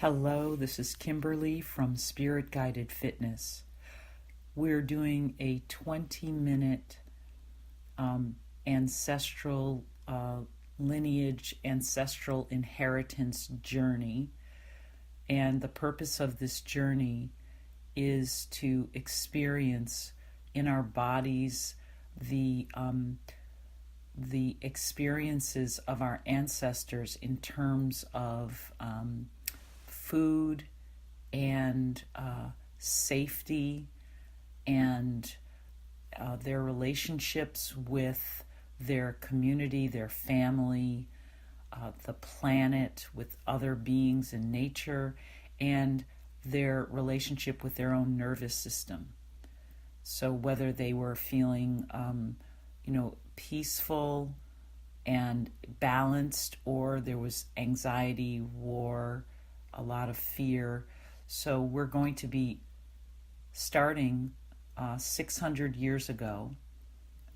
Hello, this is Kimberly from Spirit Guided Fitness. We're doing a 20-minute ancestral lineage, ancestral inheritance journey. And the purpose of this journey is to experience in our bodies the experiences of our ancestors in terms of food and safety and their relationships with their community, their family, the planet, with other beings in nature, and their relationship with their own nervous system. So whether they were feeling, peaceful and balanced, or there was anxiety, war, a lot of fear. So we're going to be starting 600 years ago,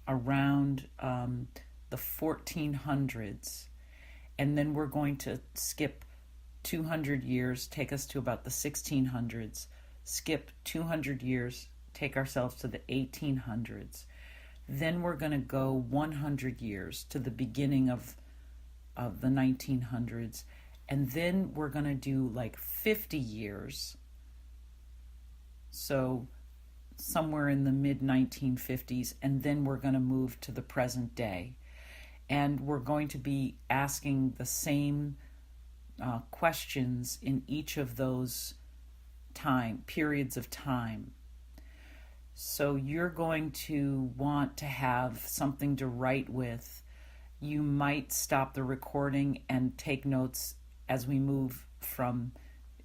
around the 1400s, and then we're going to skip 200 years, take us to about the 1600s, skip 200 years, take ourselves to the 1800s. Then we're going to go 100 years to the beginning of the 1900s. And then we're going to do like 50 years. So somewhere in the mid-1950s. And then we're going to move to the present day. And we're going to be asking the same questions in each of those periods of time. So you're going to want to have something to write with. You might stop the recording and take notes as we move from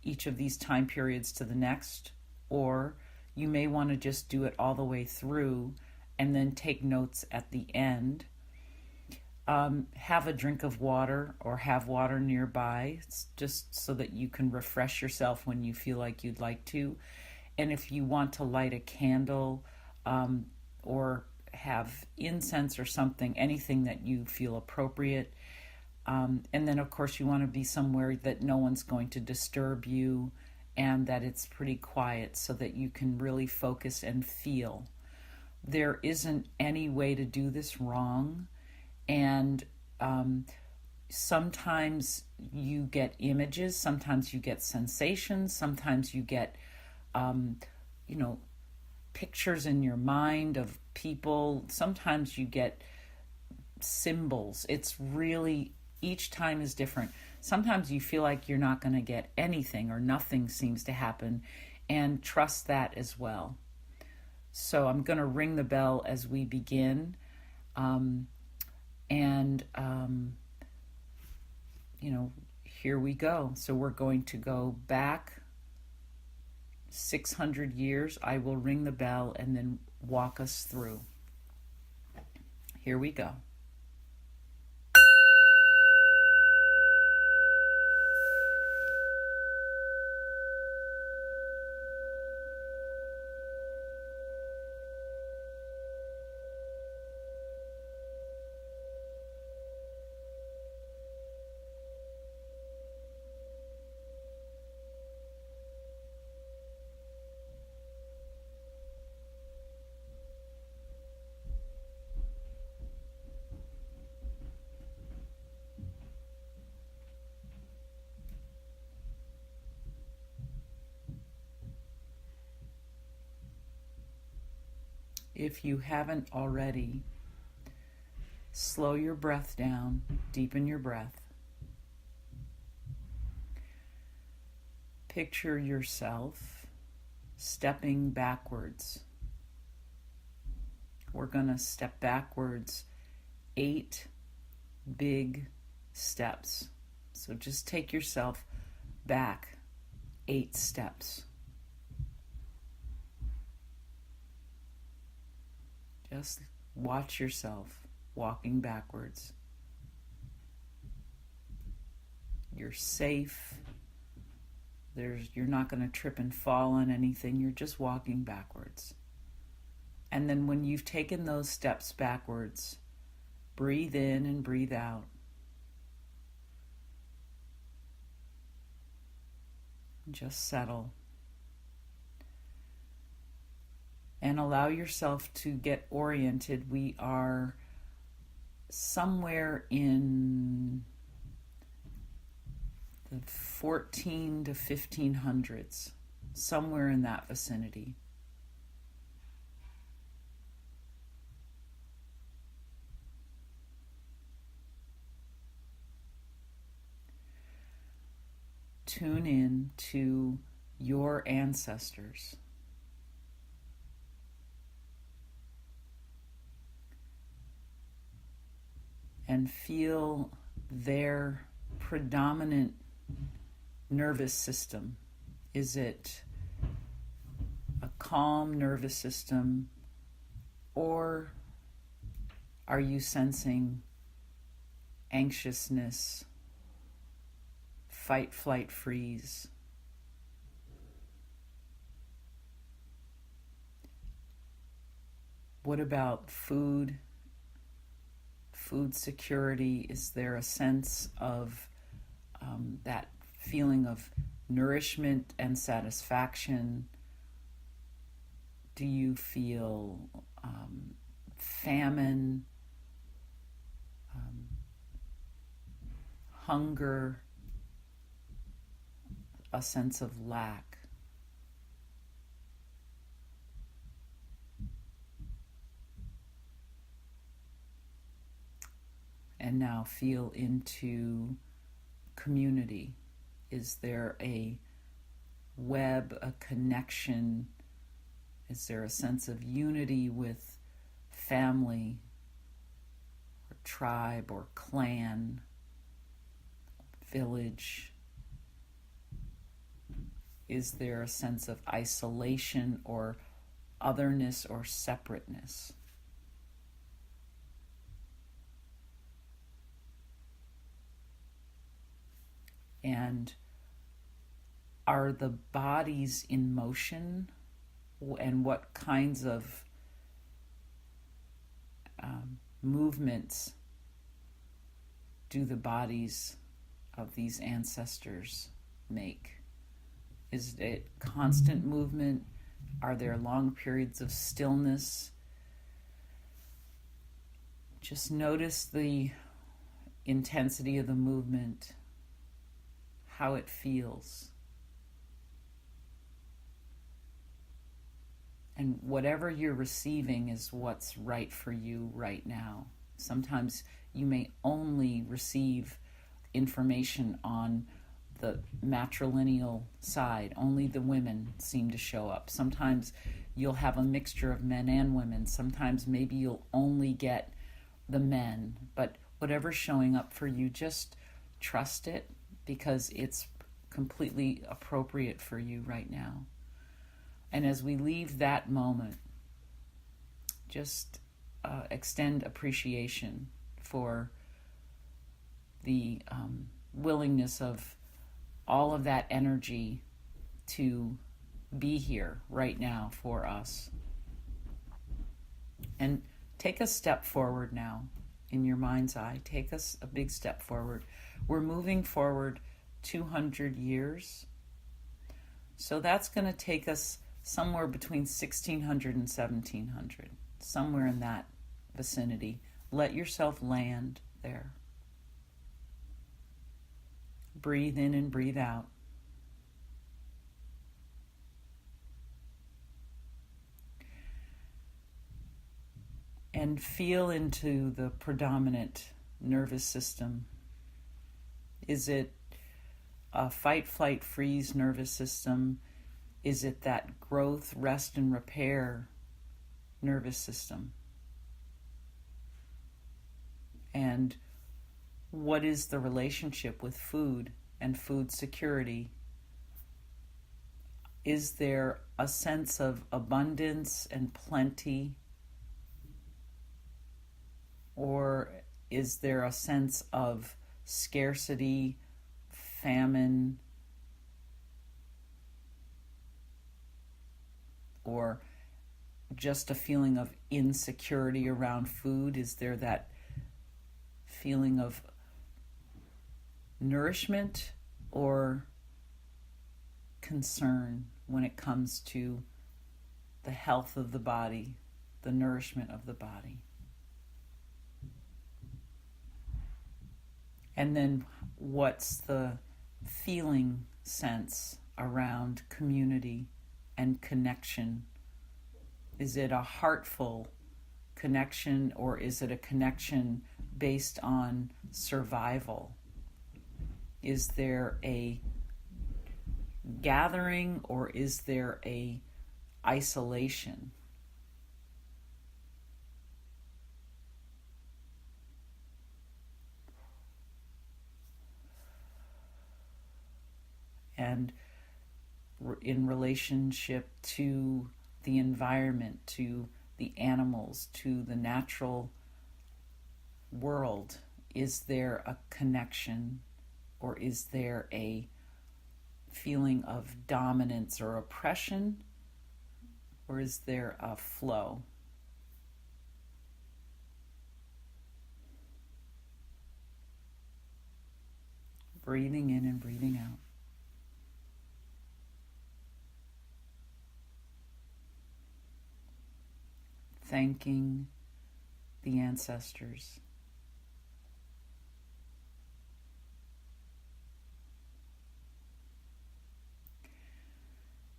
each of these time periods to the next, or you may want to just do it all the way through and then take notes at the end. Have a drink of water or have water nearby, just so that you can refresh yourself when you feel like you'd like to. And if you want to light a candle or have incense or something, anything that you feel appropriate. And then, of course, you want to be somewhere that no one's going to disturb you and that it's pretty quiet so that you can really focus and feel. There isn't any way to do this wrong. And sometimes you get images, sometimes you get sensations, sometimes you get pictures in your mind of people. Sometimes you get symbols. It's really, each time is different. Sometimes you feel like you're not going to get anything or nothing seems to happen, and trust that as well. So I'm going to ring the bell as we begin. Here we go. So we're going to go back 600 years. I will ring the bell and then walk us through. Here we go. If you haven't already, slow your breath down, deepen your breath. Picture yourself stepping backwards. We're going to step backwards 8 big steps. So just take yourself back 8 steps. Just watch yourself walking backwards. You're safe. You're not going to trip and fall on anything. You're just walking backwards. And then when you've taken those steps backwards, breathe in and breathe out. Just settle. And allow yourself to get oriented. We are somewhere in the 14 to 1500s, somewhere in that vicinity. Tune in to your ancestors. And feel their predominant nervous system. Is it a calm nervous system, or are you sensing anxiousness, fight, flight, freeze? What about food? Food security? Is there a sense of that feeling of nourishment and satisfaction? Do you feel famine, hunger, a sense of lack? And now feel into community. Is there a web, a connection? Is there a sense of unity with family or tribe or clan, village? Is there a sense of isolation or otherness or separateness? And are the bodies in motion? And what kinds of movements do the bodies of these ancestors make? Is it constant movement? Are there long periods of stillness? Just notice the intensity of the movement, how it feels. And whatever you're receiving is what's right for you right now. Sometimes you may only receive information on the matrilineal side. Only the women seem to show up. Sometimes you'll have a mixture of men and women. Sometimes maybe you'll only get the men. But whatever's showing up for you, just trust it, because it's completely appropriate for you right now. And as we leave that moment, just extend appreciation for the willingness of all of that energy to be here right now for us. And take a step forward now in your mind's eye. Take us a big step forward. We're moving forward 200 years. So that's going to take us somewhere between 1600 and 1700, somewhere in that vicinity. Let yourself land there. Breathe in and breathe out. And feel into the predominant nervous system. Is it a fight, flight, freeze nervous system? Is it that growth, rest, and repair nervous system? And what is the relationship with food and food security? Is there a sense of abundance and plenty? Or is there a sense of scarcity, famine, or just a feeling of insecurity around food? Is there that feeling of nourishment or concern when it comes to the health of the body, the nourishment of the body. And then what's the feeling sense around community and connection? Is it a heartful connection, or is it a connection based on survival? Is there a gathering, or is there a isolation? And in relationship to the environment, to the animals, to the natural world, is there a connection, or is there a feeling of dominance or oppression, or is there a flow? Breathing in and breathing out. Thanking the ancestors.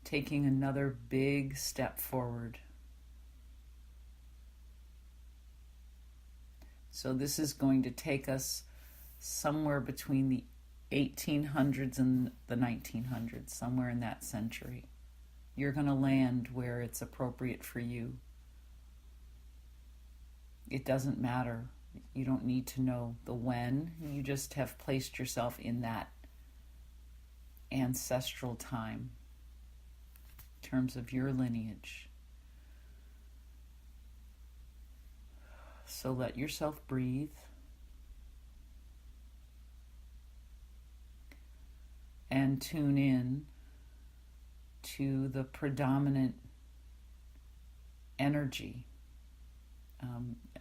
Taking another big step forward. So this is going to take us somewhere between the 1800s and the 1900s, somewhere in that century. You're going to land where it's appropriate for you. It doesn't matter. You don't need to know the when. You just have placed yourself in that ancestral time in terms of your lineage. So let yourself breathe. And tune in to the predominant energy.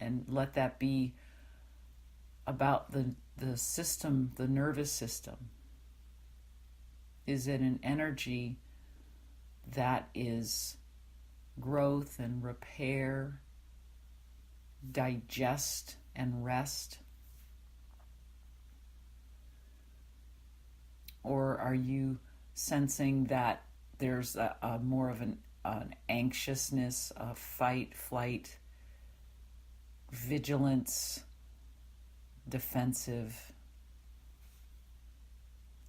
And let that be about the system, the nervous system. Is it an energy that is growth and repair, digest and rest? Or are you sensing that there's a more of an anxiousness, a fight, flight, vigilance, defensive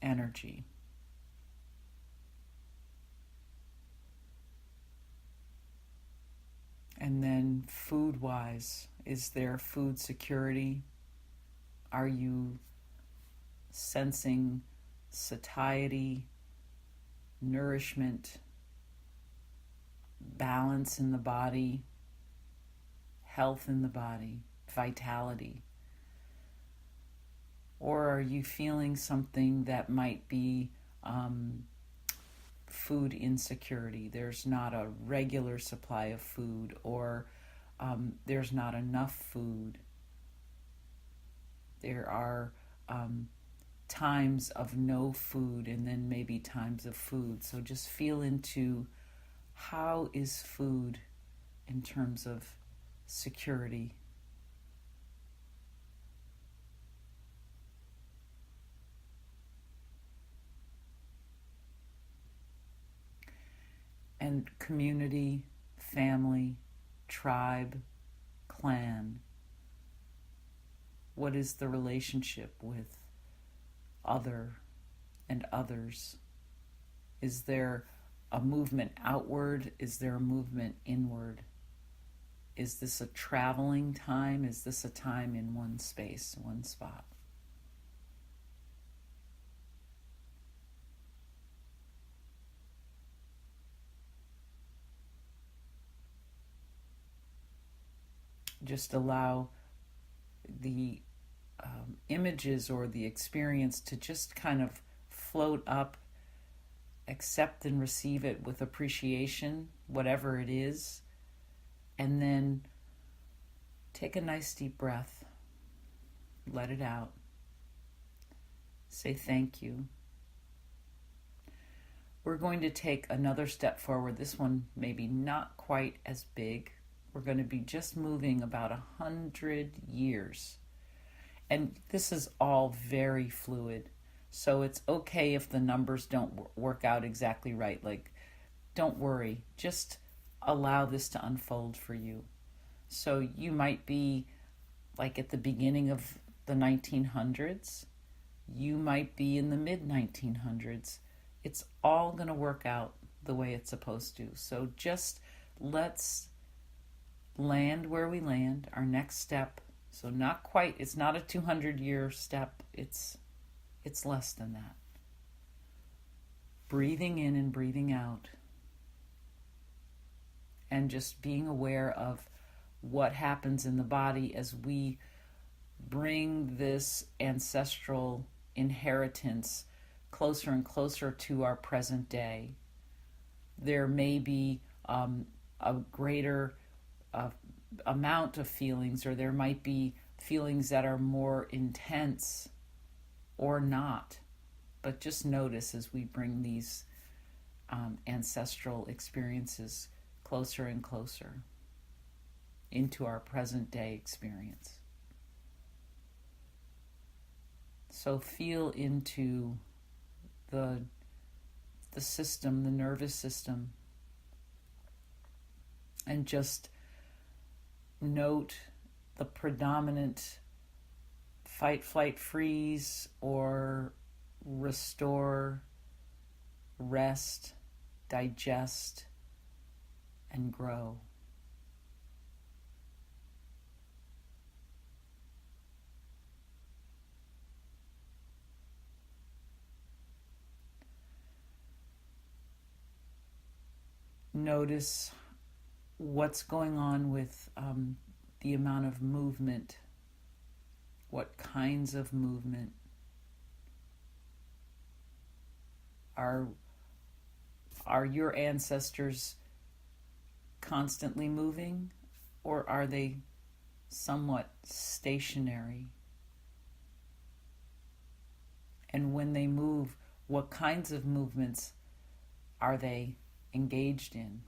energy? And then food-wise, is there food security? Are you sensing satiety, nourishment, balance in the body, health in the body, vitality? Or are you feeling something that might be food insecurity? There's not a regular supply of food, or there's not enough food. There are times of no food, and then maybe times of food. So just feel into how is food in terms of security. And community, family, tribe, clan. What is the relationship with other and others? Is there a movement outward? Is there a movement inward? Is this a traveling time? Is this a time in one space, one spot? Just allow the images or the experience to just kind of float up. Accept and receive it with appreciation, whatever it is. And then take a nice deep breath. Let it out. Say thank you. we're going to take another step forward. This one maybe not quite as big. We're going to be just moving about 100 years. And this is all very fluid. So it's okay if the numbers don't work out exactly right. Like, don't worry. Just allow this to unfold for you. So you might be like at the beginning of the 1900s. You might be in the mid 1900s. It's all going to work out the way it's supposed to. So just let's land where we land, our next step. So not quite, it's not a 200-year step. It's less than that. Breathing in and breathing out. And just being aware of what happens in the body as we bring this ancestral inheritance closer and closer to our present day. There may be a greater amount of feelings, or there might be feelings that are more intense or not. But just notice as we bring these ancestral experiences closer and closer into our present day experience. So feel into the system, the nervous system, and just note the predominant fight, flight, freeze, or restore, rest, digest, and grow. Notice what's going on with the amount of movement, what kinds of movement. Are your ancestors constantly moving, or are they somewhat stationary? And when they move, what kinds of movements are they engaged in?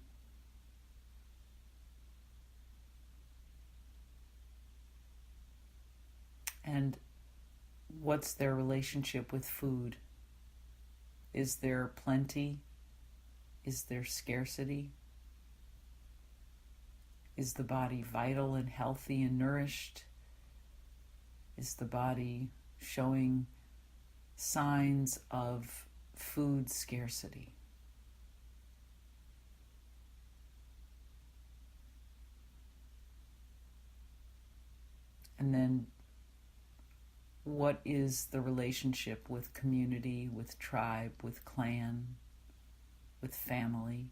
And what's their relationship with food? Is there plenty? Is there scarcity? Is the body vital and healthy and nourished? Is the body showing signs of food scarcity? And then what is the relationship with community, with tribe, with clan, with family?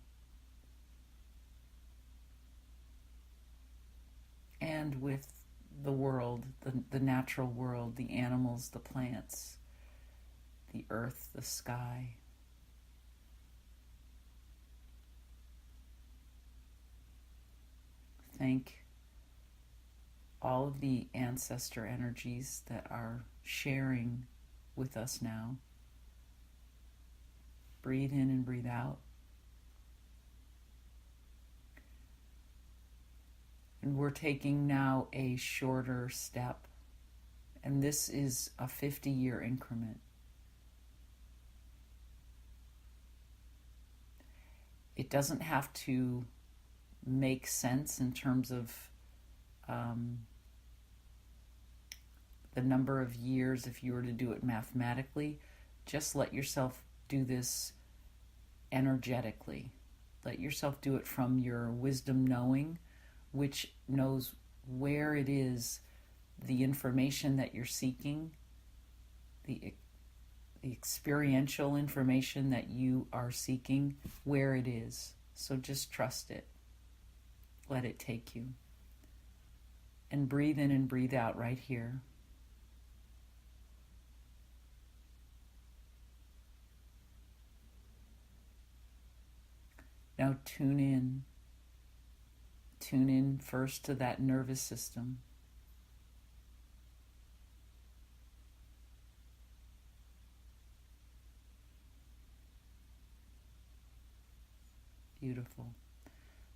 And with the world, the natural world, the animals, the plants, the earth, the sky. Thank all of the ancestor energies that are sharing with us now. Breathe in and breathe out. And we're taking now a shorter step. And this is a 50-year increment. It doesn't have to make sense in terms of the number of years if you were to do it mathematically. Just let yourself do this energetically. Let yourself do it from your wisdom knowing, which knows where it is, the information that you're seeking, the experiential information that you are seeking, where it is. So just trust it. Let it take you. And breathe in and breathe out right here. Now tune in. Tune in first to that nervous system. Beautiful.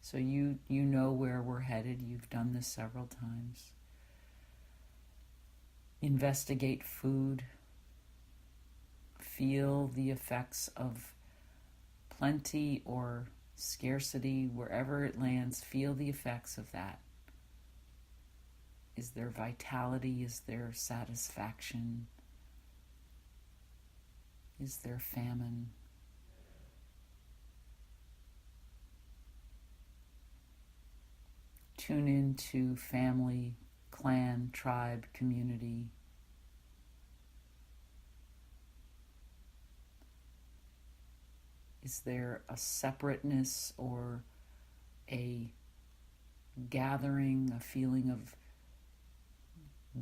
So you know where we're headed. You've done this several times. Investigate food. Feel the effects of plenty or scarcity, wherever it lands. Feel the effects of that. Is there vitality? Is there satisfaction? Is there famine? Tune into family, clan, tribe, community. Is there a separateness or a gathering, a feeling of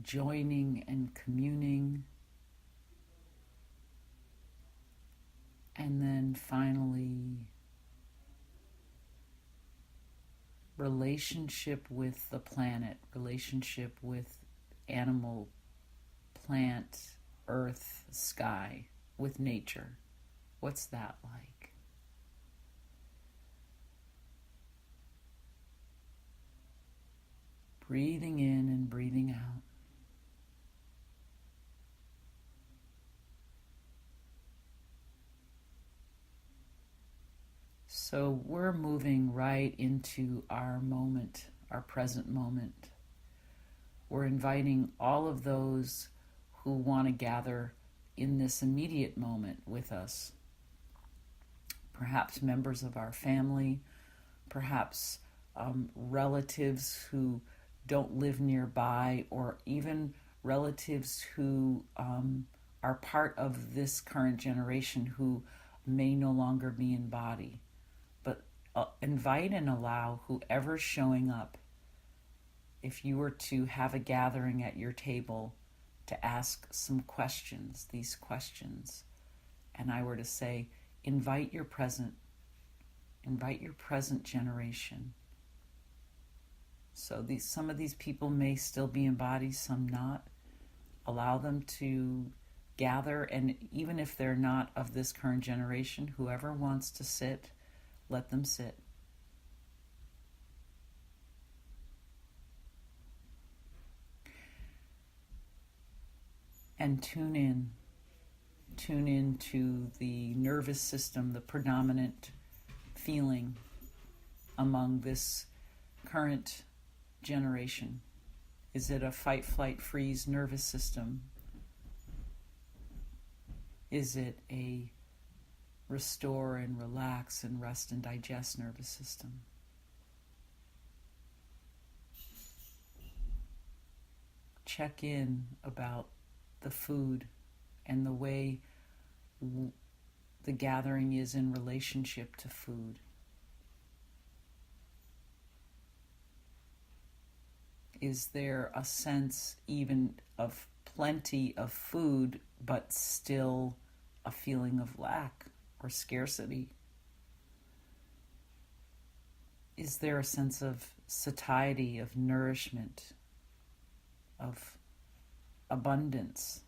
joining and communing? And then finally, relationship with the planet, relationship with animal, plant, earth, sky, with nature. What's that like? Breathing in and breathing out. So we're moving right into our moment, our present moment. We're inviting all of those who want to gather in this immediate moment with us. Perhaps members of our family, perhaps relatives who don't live nearby, or even relatives who are part of this current generation who may no longer be in body. But invite and allow whoever's showing up, if you were to have a gathering at your table, to ask some questions, these questions, and I were to say, invite your present generation. So some of these people may still be in bodies, some not. Allow them to gather, and even if they're not of this current generation, whoever wants to sit, let them sit. And tune in to the nervous system, the predominant feeling among this current generation. Is it a fight, flight, freeze nervous system? Is it a restore and relax and rest and digest nervous system? Check in about the food and the way the gathering is in relationship to food. Is there a sense even of plenty of food, but still a feeling of lack or scarcity? Is there a sense of satiety, of nourishment, of abundance?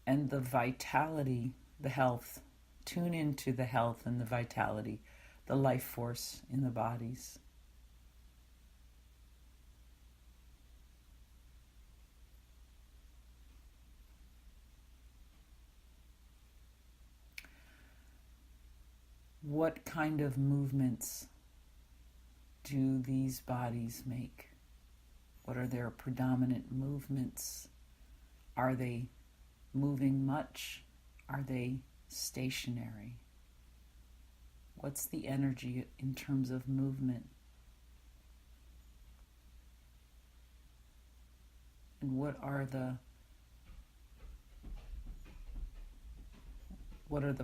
And the vitality, the health. Tune into the health and the vitality, the life force in the bodies. What kind of movements do these bodies make? What are their predominant movements? Are they moving much? Are they stationary? What's the energy in terms of movement? And what are the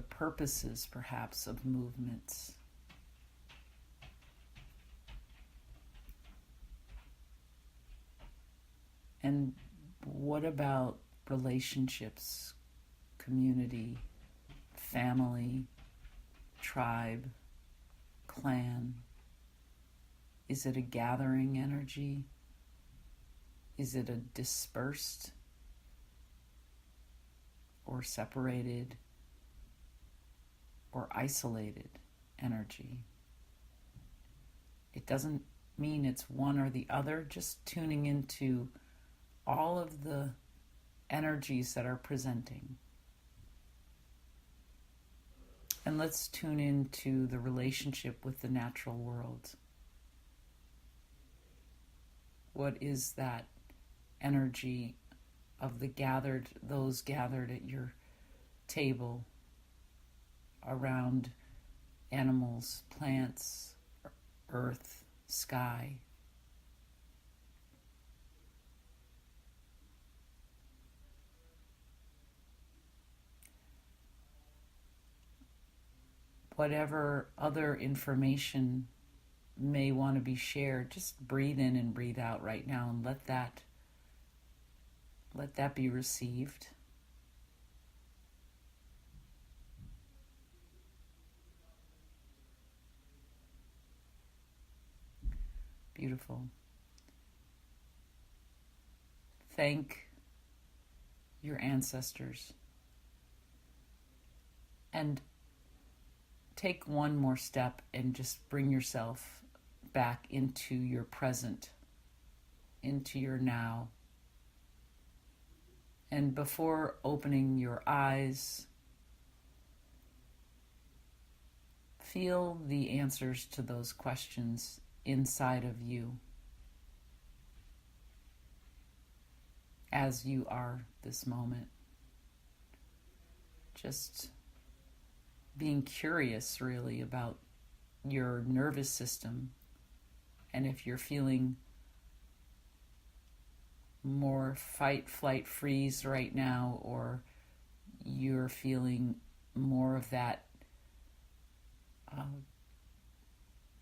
purposes, perhaps, of movements? And what about relationships, community, family, tribe, clan? Is it a gathering energy? Is it a dispersed or separated or isolated energy. It doesn't mean it's one or the other, just tuning into all of the energies that are presenting. And let's tune into the relationship with the natural world. What is that energy of those gathered at your table around animals, plants, earth, sky? Whatever other information may want to be shared, just breathe in and breathe out right now and let that be received. Beautiful. Thank your ancestors. And take one more step and just bring yourself back into your present, into your now. And before opening your eyes, feel the answers to those questions inside of you as you are this moment. Just being curious really about your nervous system, and if you're feeling more fight, flight, freeze right now, or you're feeling more of that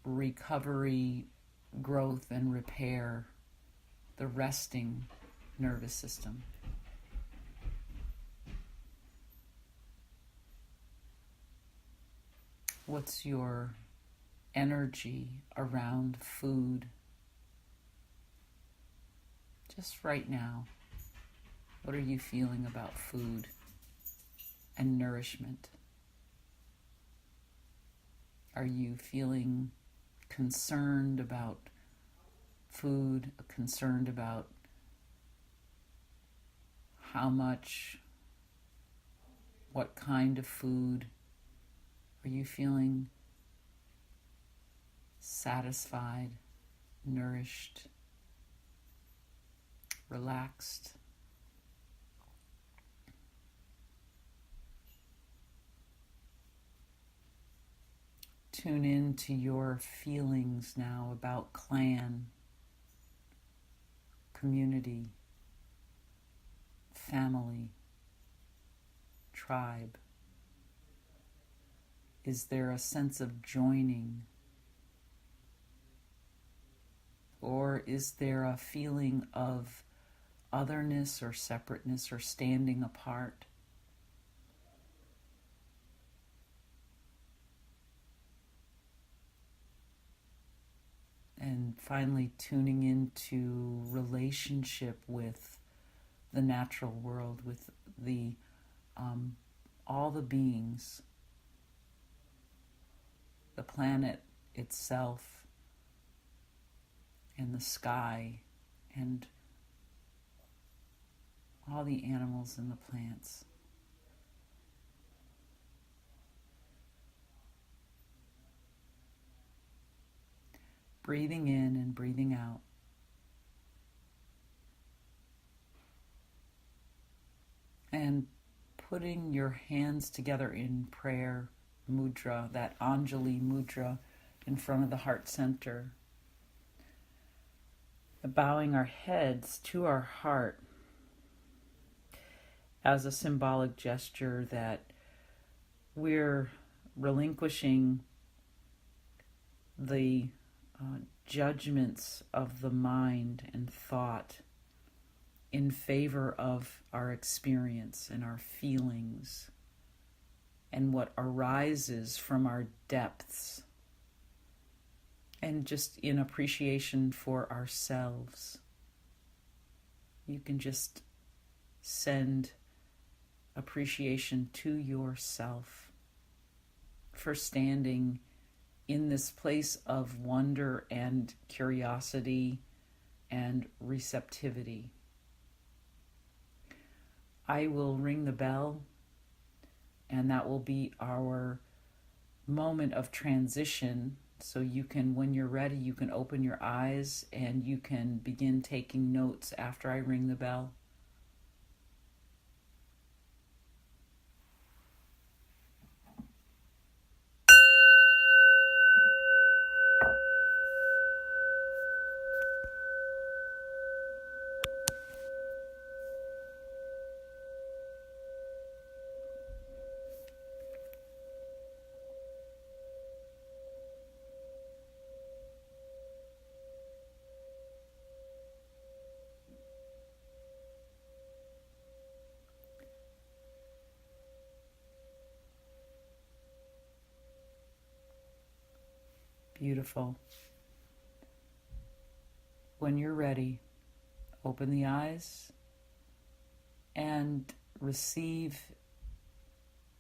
recovery, growth, and repair, the resting nervous system. What's your energy around food? Just right now, what are you feeling about food and nourishment? Are you feeling concerned about food, concerned about how much, what kind of food? Are you feeling satisfied, nourished, relaxed? Tune in to your feelings now about clan, community, family, tribe. Is there a sense of joining? Or is there a feeling of otherness or separateness or standing apart? And finally, tuning into relationship with the natural world, with the all the beings, the planet itself, and the sky, and all the animals and the plants. Breathing in and breathing out. And putting your hands together in prayer mudra, that Anjali mudra in front of the heart center. Bowing our heads to our heart as a symbolic gesture that we're relinquishing the judgments of the mind and thought in favor of our experience and our feelings and what arises from our depths, and just in appreciation for ourselves. You can just send appreciation to yourself for standing in this place of wonder and curiosity and receptivity. I will ring the bell, and that will be our moment of transition. So you can, when you're ready, you can open your eyes and you can begin taking notes after I ring the bell. Beautiful. When you're ready, open the eyes and receive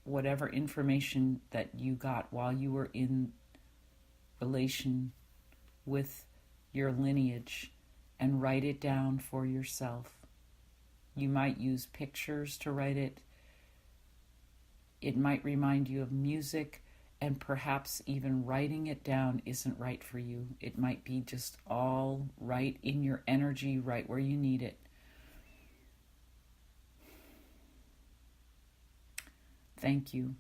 whatever information that you got while you were in relation with your lineage and write it down for yourself. You might use pictures to write it. It might remind you of music, and perhaps even writing it down isn't right for you. It might be just all right in your energy, right where you need it. Thank you.